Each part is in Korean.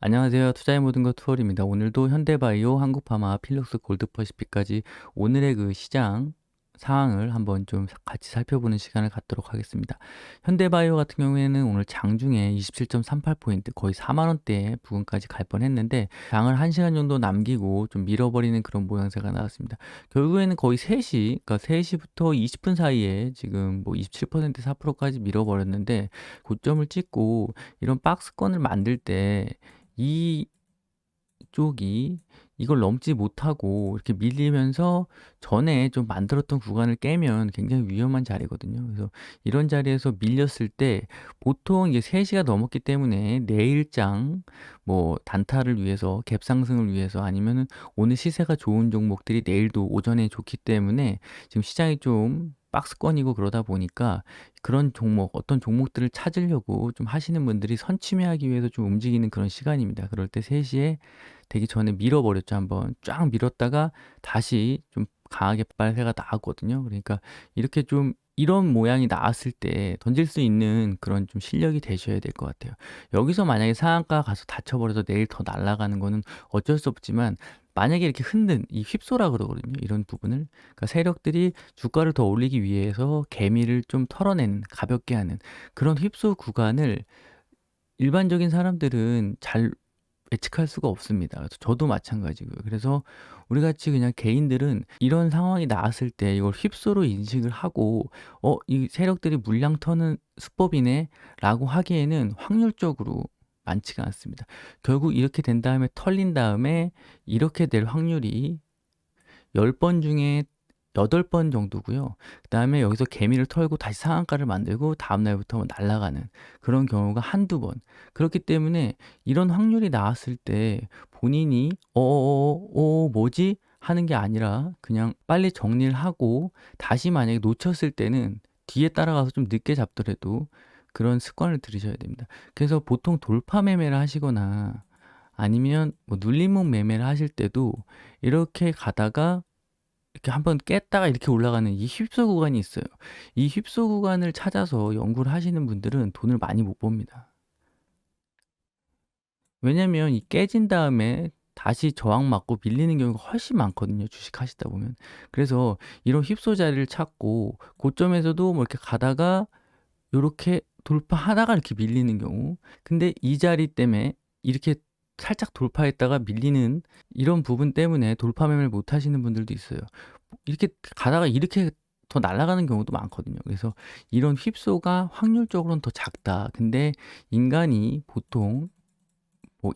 안녕하세요. 투자의 모든 것 투어입니다. 오늘도 현대바이오, 한국파마, 필룩스 골드퍼시픽까지 오늘의 그 시장 상황을 한번 좀 같이 살펴보는 시간을 갖도록 하겠습니다. 현대바이오 같은 경우에는 오늘 장중에 27.38포인트, 거의 4만 원대 부근까지 갈 뻔했는데 장을 1시간 정도 남기고 좀 밀어버리는 그런 모양새가 나왔습니다. 결국에는 거의 3시, 그러니까 3시부터 20분 사이에 지금 뭐 27%, 4%까지 밀어버렸는데 고점을 찍고 이런 박스권을 만들 때 이쪽이 이걸 넘지 못하고 이렇게 밀리면서 전에 좀 만들었던 구간을 깨면 굉장히 위험한 자리거든요. 그래서 이런 자리에서 밀렸을 때 보통 이게 3시가 넘었기 때문에 내일장 뭐 단타를 위해서 갭 상승을 위해서 아니면은 오늘 시세가 좋은 종목들이 내일도 오전에 좋기 때문에 지금 시장이 좀 박스권이고 그러다 보니까 그런 종목, 어떤 종목들을 찾으려고 좀 하시는 분들이 선취매하기 위해서 좀 움직이는 그런 시간입니다. 그럴 때 3시에 되기 전에 밀어버렸죠. 한번 쫙 밀었다가 다시 좀 강하게 빨세가 나왔거든요. 그러니까 이렇게 좀 이런 모양이 나왔을 때 던질 수 있는 그런 좀 실력이 되셔야 될 것 같아요. 여기서 만약에 상한가 가서 다쳐버려서 내일 더 날아가는 거는 어쩔 수 없지만 만약에 이렇게 흔든 이 휩소라 그러거든요. 이런 부분을. 그러니까 세력들이 주가를 더 올리기 위해서 개미를 좀 털어내는, 가볍게 하는 그런 휩소 구간을 일반적인 사람들은 잘 예측할 수가 없습니다. 그래서 저도 마찬가지고요. 그래서 우리 같이 그냥 개인들은 이런 상황이 나왔을 때 이걸 휩소로 인식을 하고 이 세력들이 물량 터는 수법이네라고 하기에는 확률적으로 많지가 않습니다. 결국 이렇게 된 다음에 털린 다음에 이렇게 될 확률이 10번 중에 8번 정도고요. 그다음에 여기서 개미를 털고 다시 상한가를 만들고 다음 날부터 날아가는 그런 경우가 한두 번. 그렇기 때문에 이런 확률이 나왔을 때 본인이 뭐지?' 하는 게 아니라 그냥 빨리 정리를 하고 다시 만약에 놓쳤을 때는 뒤에 따라가서 좀 늦게 잡더라도 그런 습관을 들이셔야 됩니다. 그래서 보통 돌파 매매를 하시거나 아니면 뭐 눌림목 매매를 하실 때도 이렇게 가다가 이렇게 한번 깼다가 이렇게 올라가는 이 휩소 구간이 있어요. 이 휩소 구간을 찾아서 연구를 하시는 분들은 돈을 많이 못 법니다. 왜냐면 이 깨진 다음에 다시 저항 맞고 밀리는 경우가 훨씬 많거든요, 주식하시다 보면. 그래서 이런 휩소 자리를 찾고 고점에서도 뭐 이렇게 가다가 요렇게 돌파하다가 이렇게 밀리는 경우. 근데 이 자리 때문에 이렇게 살짝 돌파했다가 밀리는 이런 부분 때문에 돌파 매매를 못 하시는 분들도 있어요. 이렇게 가다가 이렇게 더 날아가는 경우도 많거든요. 그래서 이런 휩소가 확률적으로는 더 작다. 근데 인간이 보통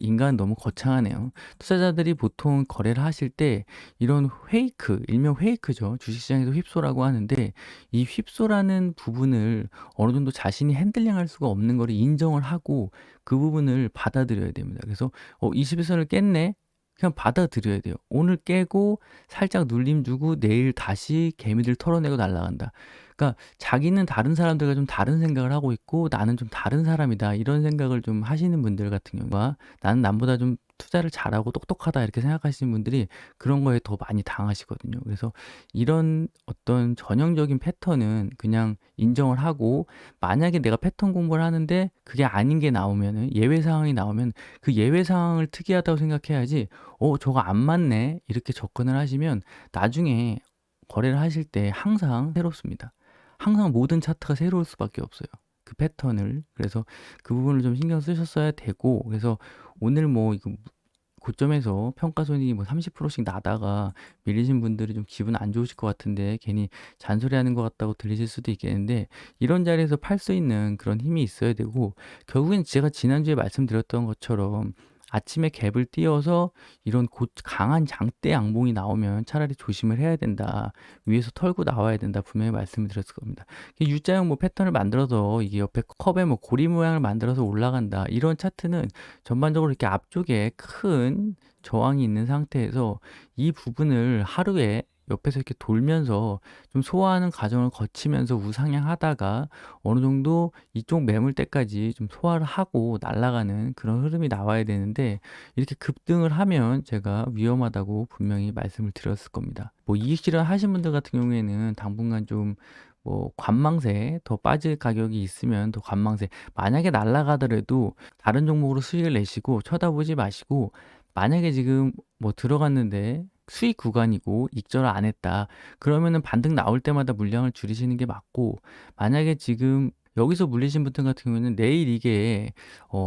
인간은 너무 거창하네요. 투자자들이 보통 거래를 하실 때 이런 페이크, 일명 페이크죠. 주식시장에서 휩소라고 하는데 이 휩소라는 부분을 어느 정도 자신이 핸들링할 수가 없는 거를 인정을 하고 그 부분을 받아들여야 됩니다. 그래서 21선을 깼네. 그냥 받아들여야 돼요. 오늘 깨고 살짝 눌림 주고 내일 다시 개미들 털어내고 날아간다. 그러니까 자기는 다른 사람들과 좀 다른 생각을 하고 있고 나는 좀 다른 사람이다. 이런 생각을 좀 하시는 분들 같은 경우가 나는 남보다 좀 투자를 잘하고 똑똑하다 이렇게 생각하시는 분들이 그런 거에 더 많이 당하시거든요. 그래서 이런 어떤 전형적인 패턴은 그냥 인정을 하고 만약에 내가 패턴 공부를 하는데 그게 아닌 게 나오면은 예외 상황이 나오면 그 예외 상황을 특이하다고 생각해야지 저거 안 맞네 이렇게 접근을 하시면 나중에 거래를 하실 때 항상 새롭습니다. 항상 모든 차트가 새로울 수밖에 없어요. 그 패턴을. 그래서 그 부분을 좀 신경 쓰셨어야 되고 그래서 오늘 뭐 이거 고점에서 평가손익이 뭐 30%씩 나다가 밀리신 분들이 좀 기분 안 좋으실 것 같은데 괜히 잔소리하는 것 같다고 들리실 수도 있겠는데 이런 자리에서 팔 수 있는 그런 힘이 있어야 되고 결국엔 제가 지난주에 말씀드렸던 것처럼 아침에 갭을 띄워서 이런 강한 장대 양봉이 나오면 차라리 조심을 해야 된다. 위에서 털고 나와야 된다. 분명히 말씀을 드렸을 겁니다. U자형 뭐 패턴을 만들어서 이게 옆에 컵에 뭐 고리 모양을 만들어서 올라간다. 이런 차트는 전반적으로 이렇게 앞쪽에 큰 저항이 있는 상태에서 이 부분을 하루에 옆에서 이렇게 돌면서 좀 소화하는 과정을 거치면서 우상향하다가 어느 정도 이쪽 매물대까지 좀 소화를 하고 날아가는 그런 흐름이 나와야 되는데 이렇게 급등을 하면 제가 위험하다고 분명히 말씀을 드렸을 겁니다. 뭐 이익 실현 하신 분들 같은 경우에는 당분간 좀 뭐 관망세 더 빠질 가격이 있으면 더 관망세, 만약에 날아가더라도 다른 종목으로 수익을 내시고 쳐다보지 마시고, 만약에 지금 뭐 들어갔는데 수익 구간이고 익절을 안 했다, 그러면은 반등 나올 때마다 물량을 줄이시는 게 맞고, 만약에 지금 여기서 물리신 분들 같은 경우에는 내일 이게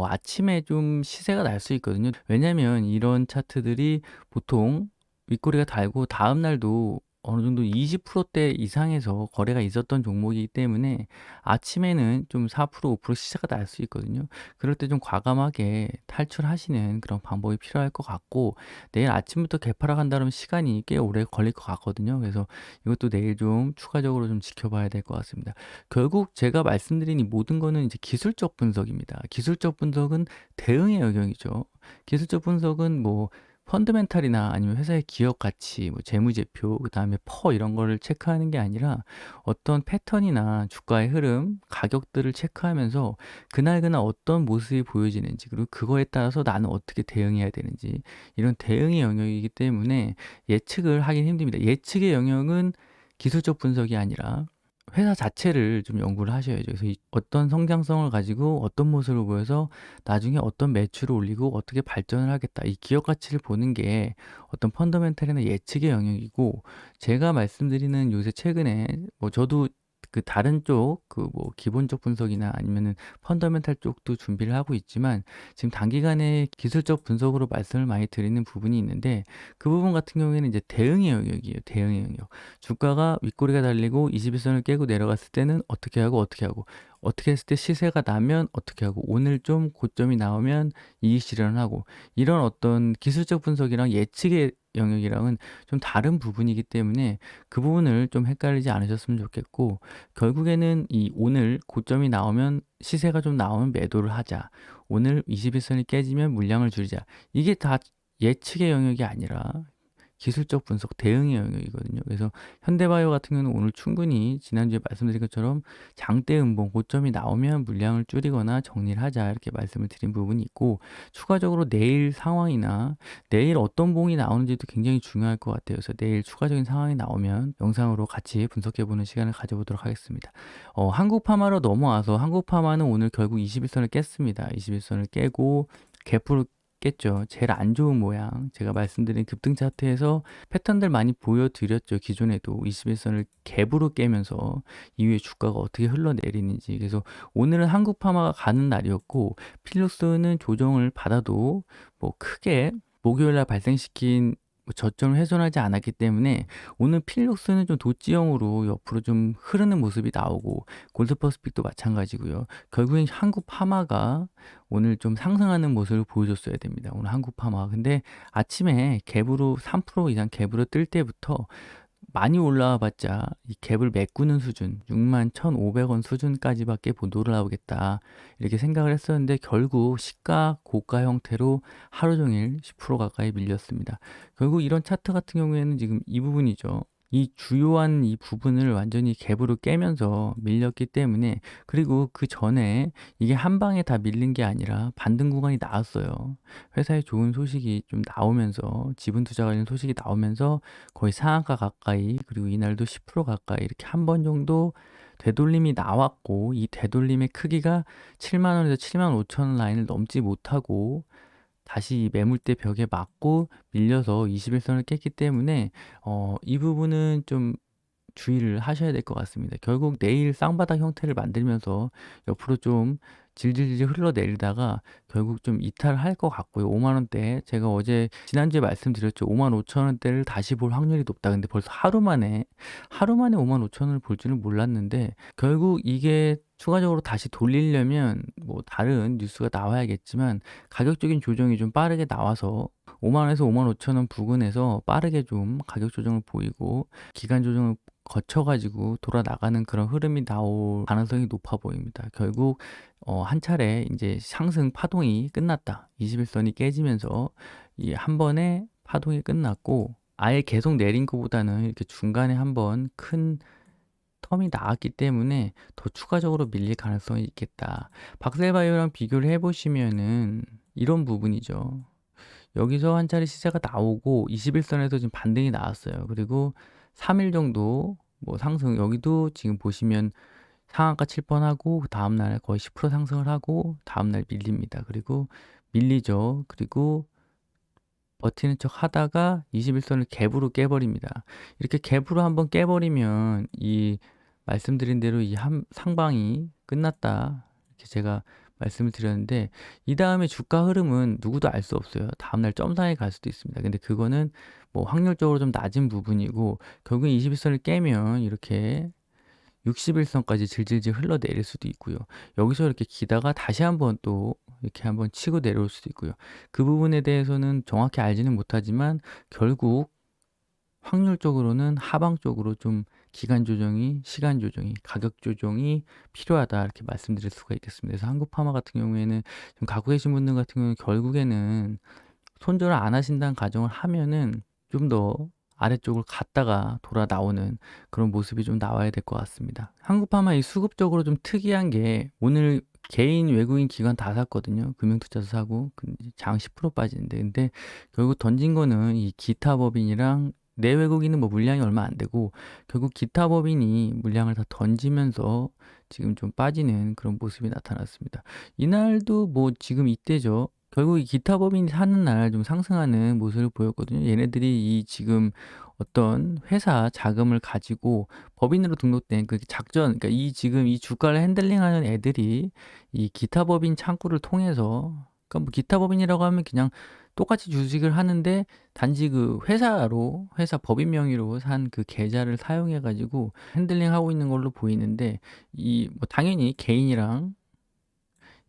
아침에 좀 시세가 날 수 있거든요. 왜냐면 이런 차트들이 보통 윗꼬리가 달고 다음 날도 어느 정도 20%대 이상에서 거래가 있었던 종목이기 때문에 아침에는 좀 4%, 5% 시세가 날 수 있거든요. 그럴 때 좀 과감하게 탈출하시는 그런 방법이 필요할 것 같고, 내일 아침부터 개파락 한다면 시간이 꽤 오래 걸릴 것 같거든요. 그래서 이것도 내일 좀 추가적으로 좀 지켜봐야 될 것 같습니다. 결국 제가 말씀드린 이 모든 거는 이제 기술적 분석입니다. 기술적 분석은 대응의 영역이죠. 기술적 분석은 뭐 펀드멘탈이나 아니면 회사의 기업 가치, 뭐 재무제표, 그다음에 퍼 이런 거를 체크하는 게 아니라 어떤 패턴이나 주가의 흐름, 가격들을 체크하면서 그날그날 어떤 모습이 보여지는지, 그리고 그거에 따라서 나는 어떻게 대응해야 되는지, 이런 대응의 영역이기 때문에 예측을 하긴 힘듭니다. 예측의 영역은 기술적 분석이 아니라 회사 자체를 좀 연구를 하셔야죠. 그래서 어떤 성장성을 가지고 어떤 모습을 보여서 나중에 어떤 매출을 올리고 어떻게 발전을 하겠다, 이 기업 가치를 보는 게 어떤 펀더멘탈이나 예측의 영역이고, 제가 말씀드리는 요새 최근에 뭐 저도 그 다른 쪽 그 뭐 기본적 분석이나 아니면은 펀더멘탈 쪽도 준비를 하고 있지만, 지금 단기간에 기술적 분석으로 말씀을 많이 드리는 부분이 있는데, 그 부분 같은 경우에는 이제 대응의 영역이에요. 대응의 영역. 주가가 윗꼬리가 달리고 21선을 깨고 내려갔을 때는 어떻게 하고 어떻게 하고, 어떻게 했을 때 시세가 나면 어떻게 하고, 오늘 좀 고점이 나오면 이익 실현하고, 이런 어떤 기술적 분석이랑 예측의 영역이랑은 좀 다른 부분이기 때문에 그 부분을 좀 헷갈리지 않으셨으면 좋겠고, 결국에는 이 오늘 고점이 나오면 시세가 좀 나오면 매도를 하자, 오늘 21선이 깨지면 물량을 줄이자, 이게 다 예측의 영역이 아니라 기술적 분석 대응의 영역이거든요. 그래서 현대바이오 같은 경우는 오늘 충분히 지난주에 말씀드린 것처럼 장대 음봉 고점이 나오면 물량을 줄이거나 정리를 하자, 이렇게 말씀을 드린 부분이 있고, 추가적으로 내일 상황이나 내일 어떤 봉이 나오는지도 굉장히 중요할 것 같아요. 그래서 내일 추가적인 상황이 나오면 영상으로 같이 분석해보는 시간을 가져보도록 하겠습니다. 한국파마로 넘어와서, 한국파마는 오늘 결국 21선을 깼습니다. 21선을 깨고 갭으로 깼죠. 제일 안 좋은 모양. 제가 말씀드린 급등 차트에서 패턴들 많이 보여드렸죠. 기존에도 21선을 갭으로 깨면서 이후에 주가가 어떻게 흘러내리는지. 그래서 오늘은 한국파마가 가는 날이었고, 필로스는 조정을 받아도 뭐 크게 목요일날 발생시킨 저점을 훼손하지 않았기 때문에 오늘 필록스는 좀 도지형으로 옆으로 좀 흐르는 모습이 나오고, 골드퍼스픽도 마찬가지고요. 결국엔 한국 파마가 오늘 좀 상승하는 모습을 보여줬어야 됩니다. 오늘 한국 파마. 근데 아침에 갭으로 3% 이상 갭으로 뜰 때부터 많이 올라와 봤자 이 갭을 메꾸는 수준, 61,500원 수준까지밖에 못 올라오겠다, 이렇게 생각을 했었는데, 결국 시가 고가 형태로 하루 종일 10% 가까이 밀렸습니다. 결국 이런 차트 같은 경우에는 지금 이 부분이죠. 이 주요한 이 부분을 완전히 갭으로 깨면서 밀렸기 때문에, 그리고 그 전에 이게 한 방에 다 밀린 게 아니라 반등 구간이 나왔어요. 회사에 좋은 소식이 좀 나오면서, 지분 투자 관련 소식이 나오면서 거의 상한가 가까이, 그리고 이날도 10% 가까이 이렇게 한 번 정도 되돌림이 나왔고, 이 되돌림의 크기가 7만 원에서 7만 5천 원 라인을 넘지 못하고 다시 매물대 벽에 맞고 밀려서 21선을 깼기 때문에 이 부분은 좀 주의를 하셔야 될 것 같습니다. 결국 내일 쌍바닥 형태를 만들면서 옆으로 좀 질질질 흘러내리다가 결국 좀 이탈할 것 같고요. 5만 원대, 제가 어제 지난주에 말씀드렸죠. 5만 5천 원대를 다시 볼 확률이 높다. 근데 벌써 하루 만에 5만 5천 원을 볼 줄은 몰랐는데, 결국 이게 추가적으로 다시 돌리려면 뭐 다른 뉴스가 나와야겠지만, 가격적인 조정이 좀 빠르게 나와서 5만 원에서 5만 5천 원 부근에서 빠르게 좀 가격 조정을 보이고 기간 조정을 거쳐가지고 돌아 나가는 그런 흐름이 나올 가능성이 높아 보입니다. 결국 한 차례 이제 상승 파동이 끝났다. 21선이 깨지면서 이 한 번에 파동이 끝났고, 아예 계속 내린 것보다는 이렇게 중간에 한번 큰 텀이 나왔기 때문에 더 추가적으로 밀릴 가능성이 있겠다. 박셀바이오랑 비교를 해보시면은 이런 부분이죠. 여기서 한 차례 시세가 나오고 21선에서 지금 반등이 나왔어요. 그리고 3일 정도 뭐 상승 여기도 지금 보시면 상한가 칠 뻔하고 그 다음날 거의 10% 상승을 하고 다음날 밀립니다. 그리고 밀리죠. 그리고 버티는 척 하다가 21선을 갭으로 깨버립니다. 이렇게 갭으로 한번 깨버리면 이 말씀드린 대로 이 상방이 끝났다. 이렇게 제가 말씀을 드렸는데 이 다음에 주가 흐름은 누구도 알 수 없어요. 다음날 점상에 갈 수도 있습니다. 근데 그거는 뭐 확률적으로 좀 낮은 부분이고 결국 21선을 깨면 이렇게 61선까지 질질질 흘러내릴 수도 있고요. 여기서 이렇게 기다가 다시 한번 또 이렇게 한번 치고 내려올 수도 있고요. 그 부분에 대해서는 정확히 알지는 못하지만 결국 확률적으로는 하방 쪽으로 좀 기간 조정이, 시간 조정이, 가격 조정이 필요하다 이렇게 말씀드릴 수가 있겠습니다. 그래서 한국파마 같은 경우에는 좀 갖고 계신 분들 같은 경우는 결국에는 손절을 안 하신다는 가정을 하면은 좀 더 아래쪽을 갔다가 돌아 나오는 그런 모습이 좀 나와야 될 것 같습니다. 한국파마 이 수급적으로 좀 특이한 게 오늘 개인 외국인 기관 다 샀거든요. 금융투자도 사고 장 10% 빠지는데 근데 결국 던진 거는 이 기타 법인이랑 내 외국인은 뭐 물량이 얼마 안 되고 결국 기타 법인이 물량을 다 던지면서 지금 좀 빠지는 그런 모습이 나타났습니다. 이날도 뭐 지금 이때죠. 결국 이 기타 법인이 사는 날 좀 상승하는 모습을 보였거든요. 얘네들이 이 지금 어떤 회사 자금을 가지고 법인으로 등록된 그 작전, 그러니까 이 지금 이 주가를 핸들링하는 애들이 이 기타 법인 창구를 통해서, 그러니까 뭐 기타 법인이라고 하면 그냥 똑같이 주식을 하는데 단지 그 회사 법인 명의로 산 그 계좌를 사용해 가지고 핸들링하고 있는 걸로 보이는데 이 뭐 당연히 개인이랑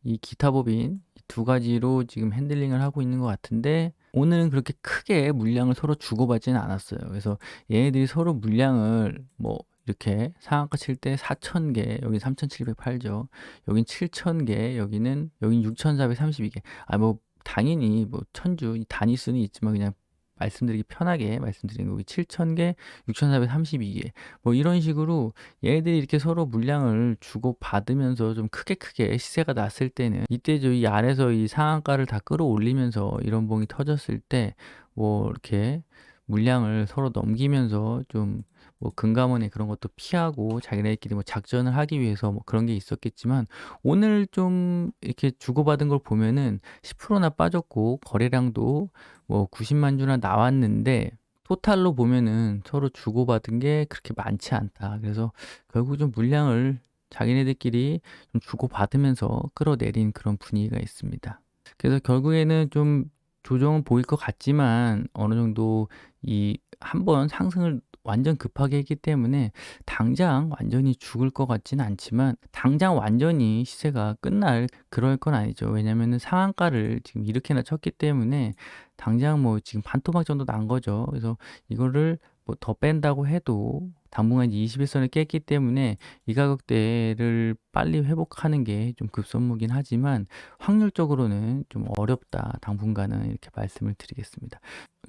이 기타 법인 두 가지로 지금 핸들링을 하고 있는 것 같은데 오늘은 그렇게 크게 물량을 서로 주고받지는 않았어요. 그래서 얘네들이 서로 물량을 뭐 이렇게 상한가 칠 때 4,000개, 여기 3,708죠. 여긴 7,000개, 여긴 6,432개. 아, 뭐 당연히 뭐 천주 이 단위 수는 있지만 그냥 말씀드리기 편하게 말씀드리는 거고 7,000개, 6,432개 뭐 이런 식으로 얘네들이 이렇게 서로 물량을 주고 받으면서 좀 크게 시세가 났을 때는 이때죠. 이 아래서 이 상한가를 다 끌어올리면서 이런 봉이 터졌을 때 뭐 이렇게 물량을 서로 넘기면서 좀 뭐 금감원의 그런 것도 피하고 자기네끼리 뭐 작전을 하기 위해서 뭐 그런 게 있었겠지만 오늘 좀 이렇게 주고받은 걸 보면은 10%나 빠졌고 거래량도 뭐 90만 주나 나왔는데 토탈로 보면은 서로 주고받은 게 그렇게 많지 않다. 그래서 결국 좀 물량을 자기네들끼리 좀 주고받으면서 끌어내린 그런 분위기가 있습니다. 그래서 결국에는 좀 조정은 보일 것 같지만 어느 정도 이 한번 상승을 완전 급하게 했기 때문에 당장 완전히 죽을 것 같지는 않지만 당장 완전히 시세가 끝날 그럴 건 아니죠. 왜냐면은 상한가를 지금 이렇게나 쳤기 때문에 당장 뭐 지금 반토막 정도 난 거죠. 그래서 이거를 뭐 더 뺀다고 해도 당분간 21선을 깼기 때문에 이 가격대를 빨리 회복하는 게 좀 급선무긴 하지만 확률적으로는 좀 어렵다. 당분간은 이렇게 말씀을 드리겠습니다.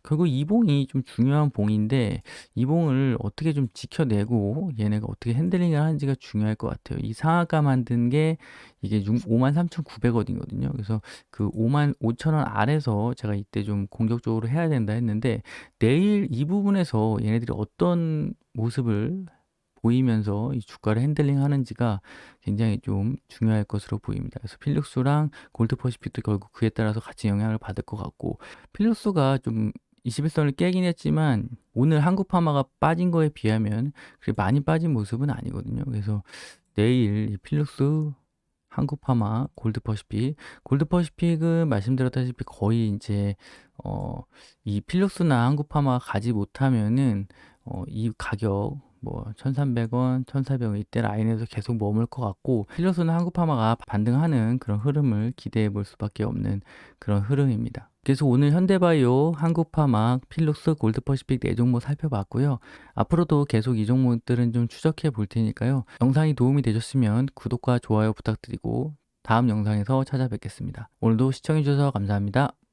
결국 이 봉이 좀 중요한 봉인데 이 봉을 어떻게 좀 지켜내고 얘네가 어떻게 핸들링을 하는지가 중요할 것 같아요. 이 상한가 만든 게 이게 53,900원이거든요. 그래서 그 55,000원 아래서 제가 이때 좀 공격적으로 해야 된다 했는데 내일 이 부분에서 얘네들이 어떤 모습을 보이면서 이 주가를 핸들링 하는지가 굉장히 좀 중요할 것으로 보입니다. 그래서 필룩스랑 골드퍼시픽도 결국 그에 따라서 같이 영향을 받을 것 같고 필룩스가 좀 21선을 깨긴 했지만 오늘 한국파마가 빠진 거에 비하면 그렇게 많이 빠진 모습은 아니거든요. 그래서 내일 이 필룩스 한국파마 골드퍼시픽은 말씀드렸다시피 거의 이제 이 필룩스나 한국파마 가지 못하면은 이 가격 뭐 1,300원, 1,400원 이때 라인에서 계속 머물 것 같고 필러스는 한국파마가 반등하는 그런 흐름을 기대해 볼 수밖에 없는 그런 흐름입니다. 그래서 오늘 현대바이오, 한국파마, 필룩스, 골드퍼시픽 네 종목 살펴봤고요. 앞으로도 계속 이 종목들은 좀 추적해 볼 테니까요. 영상이 도움이 되셨으면 구독과 좋아요 부탁드리고 다음 영상에서 찾아뵙겠습니다. 오늘도 시청해 주셔서 감사합니다.